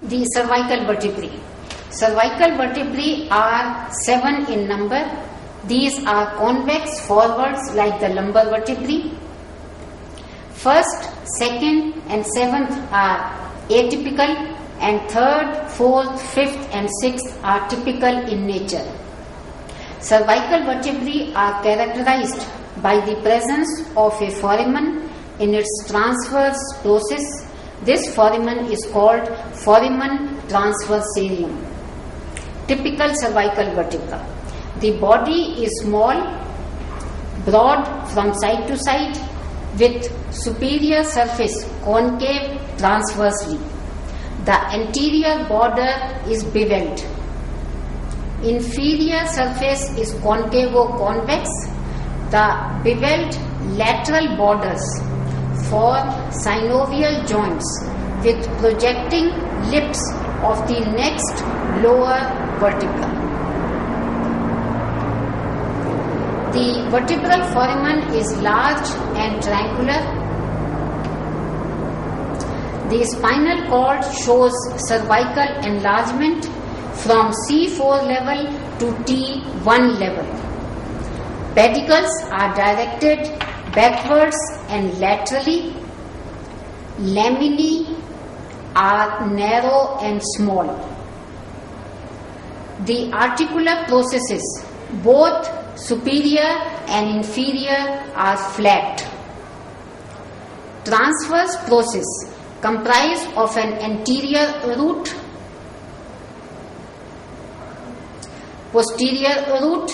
The cervical vertebrae. Cervical vertebrae are 7 in number. These are convex forwards like the lumbar vertebrae. First, second and seventh are atypical, and third, fourth, fifth and sixth are typical in nature. Cervical vertebrae are characterized by the presence of a foramen in its transverse process. This foramen is called foramen transversarium. Typical cervical vertebra. The body is small, broad from side to side, with superior surface concave transversely. The anterior border is beveled. Inferior surface is concavo-convex. The beveled lateral borders form synovial joints with projecting lips of the next lower vertebra. The vertebral foramen is large and triangular. The spinal cord shows cervical enlargement from C4 level to T1 level. Pedicles are directed backwards and laterally. Laminae are narrow and small. The articular processes, both superior and inferior, are flat. Transverse process comprise of an anterior root, posterior root,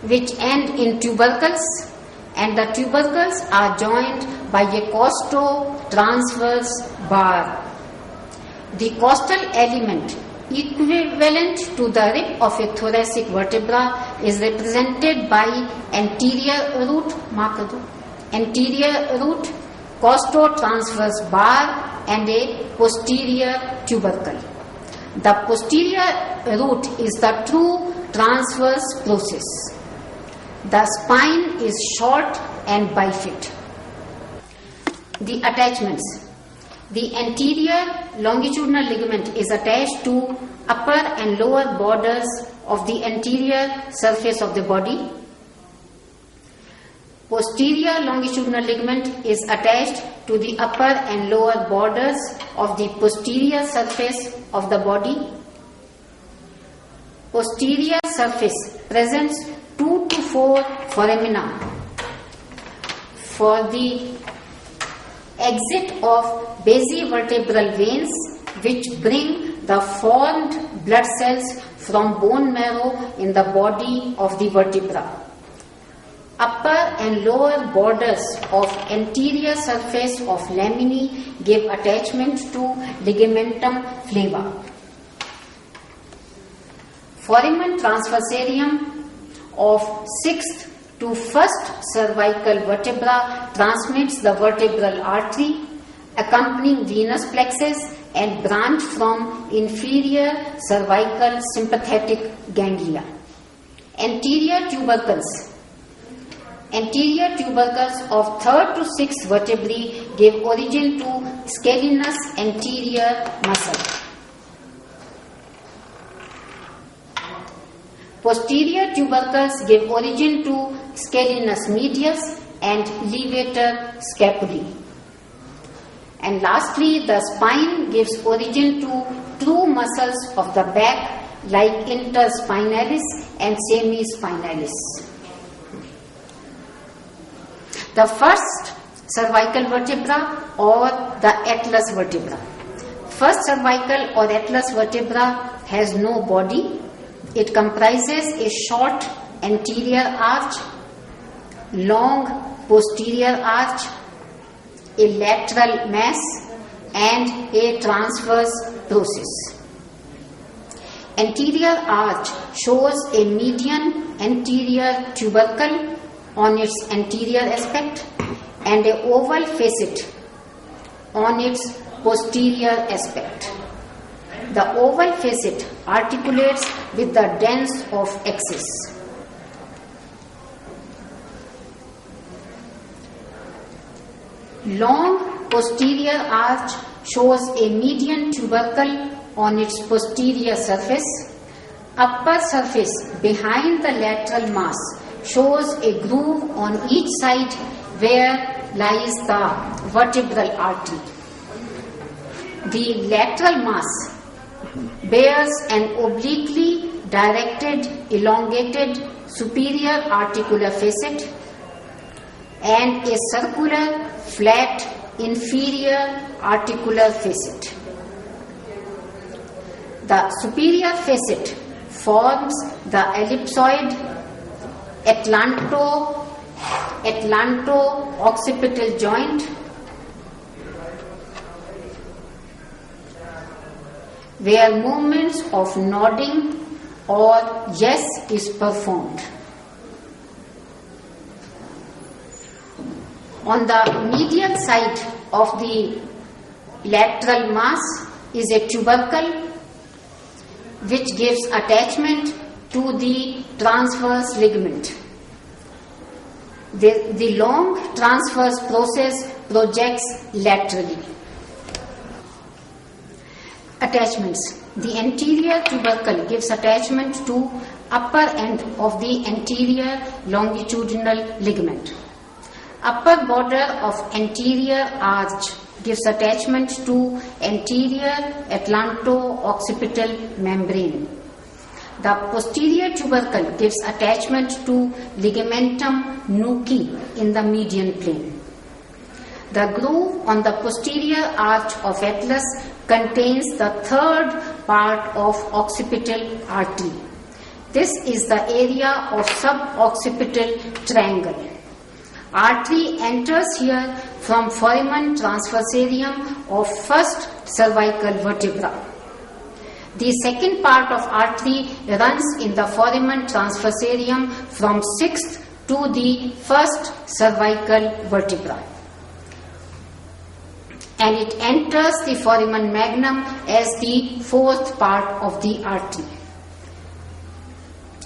which end in tubercles, and the tubercles are joined by a costo-transverse bar. The costal element, equivalent to the rib of a thoracic vertebra, is represented by anterior root, costo-transverse bar, and a posterior tubercle. The posterior root is the true transverse process. The spine is short and bifid. The attachments. The anterior longitudinal ligament is attached to upper and lower borders of the anterior surface of the body. Posterior longitudinal ligament is attached to the upper and lower borders of the posterior surface of the body. Posterior surface presents 2 to 4 foramina for the exit of basivertebral veins, which bring the formed blood cells from bone marrow in the body of the vertebra. Upper and lower borders of anterior surface of laminae give attachment to ligamentum flava. Foramen transversarium of 6th to 1st cervical vertebra transmits the vertebral artery, accompanying venous plexus, and branch from inferior cervical sympathetic ganglia. Anterior tubercles of 3rd to 6th vertebrae give origin to scalenus anterior muscle. Posterior tubercles give origin to scalenus medius and levator scapulae. And lastly, the spine gives origin to true muscles of the back like interspinalis and semispinalis. The first cervical vertebra or the atlas vertebra. First cervical or atlas vertebra has no body. It comprises a short anterior arch, long posterior arch, a lateral mass, and a transverse process. Anterior arch shows a median anterior tubercle on its anterior aspect and a oval facet on its posterior aspect. The oval facet articulates with the dens of axis. Long posterior arch shows a median tubercle on its posterior surface. Upper surface behind the lateral mass shows a groove on each side where lies the vertebral artery. The lateral mass bears an obliquely directed, elongated superior articular facet and a circular, flat, inferior articular facet. The superior facet forms the ellipsoid atlanto-occipital joint, where movements of nodding or yes is performed. On the medial side of the lateral mass is a tubercle which gives attachment to the transverse ligament. The long transverse process projects laterally. Attachments. The anterior tubercle gives attachment to upper end of the anterior longitudinal ligament. Upper border of anterior arch gives attachment to anterior atlanto-occipital membrane. The posterior tubercle gives attachment to ligamentum nuchae in the median plane. The groove on the posterior arch of atlas contains the third part of occipital artery. This is the area of suboccipital triangle. Artery enters here from foramen transversarium of first cervical vertebra. The second part of artery runs in the foramen transversarium from 6th to the first cervical vertebra, and it enters the foramen magnum as the fourth part of the artery.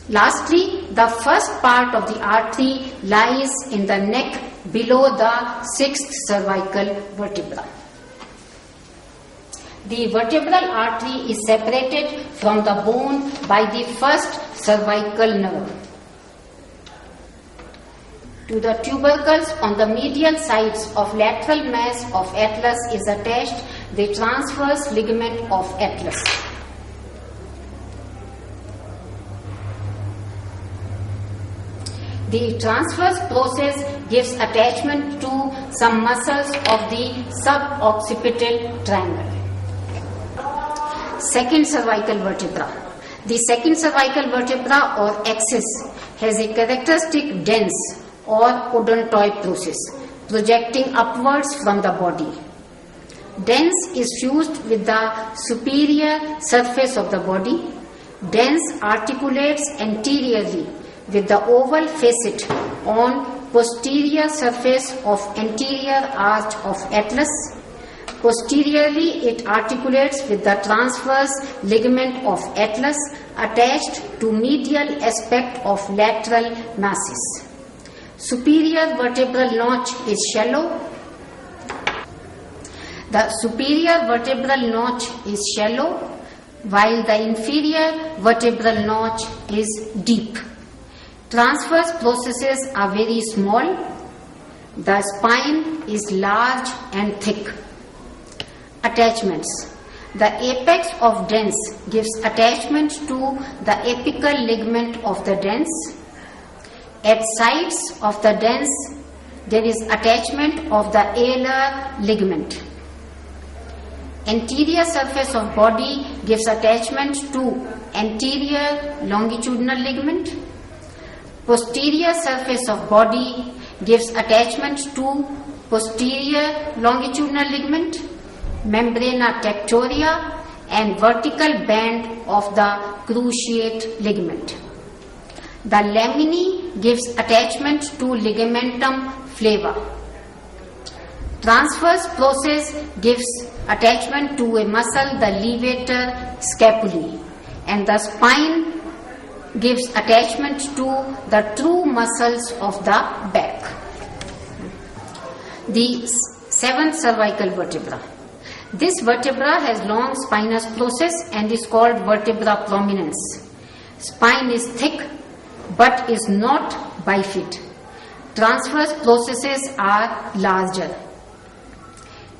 Lastly, the first part of the artery lies in the neck below the 6th cervical vertebra. The vertebral artery is separated from the bone by the first cervical nerve. To the tubercles on the medial sides of lateral mass of atlas is attached the transverse ligament of atlas. The transverse process gives attachment to some muscles of the suboccipital triangle. Second cervical vertebra. The second cervical vertebra or axis has a characteristic dens or odontoid process projecting upwards from the body. Dens is fused with the superior surface of the body. Dens articulates anteriorly with the oval facet on posterior surface of anterior arch of atlas. Posteriorly, it articulates with the transverse ligament of atlas attached to medial aspect of lateral masses. Superior vertebral notch is shallow. The superior vertebral notch is shallow, while the inferior vertebral notch is deep. Transverse processes are very small. The spine is large and thick. Attachments. The apex of dens gives attachment to the apical ligament of the dens. At sides of the dens, there is attachment of the alar ligament. Anterior surface of body gives attachment to anterior longitudinal ligament. Posterior surface of body gives attachment to posterior longitudinal ligament, membrana tectoria, and vertical band of the cruciate ligament. The laminae gives attachment to ligamentum flava. Transverse process gives attachment to a muscle, the levator scapulae, and the spine gives attachment to the true muscles of the back. The seventh cervical vertebra. This vertebra has long spinous process and is called vertebra prominence. Spine is thick but is not bifid. Transverse processes are larger.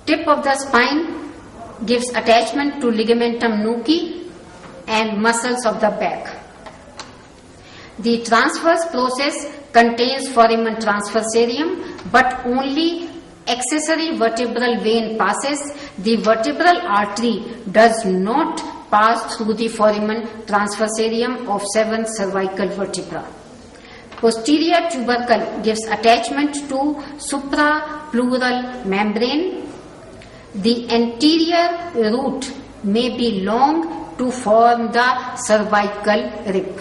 Tip of the spine gives attachment to ligamentum nuchae and muscles of the back. The transverse process contains foramen transversarium, but only accessory vertebral vein passes. The vertebral artery does not pass through the foramen transversarium of 7 cervical vertebra. Posterior tubercle gives attachment to suprapleural membrane. The anterior root may be long to form the cervical rib.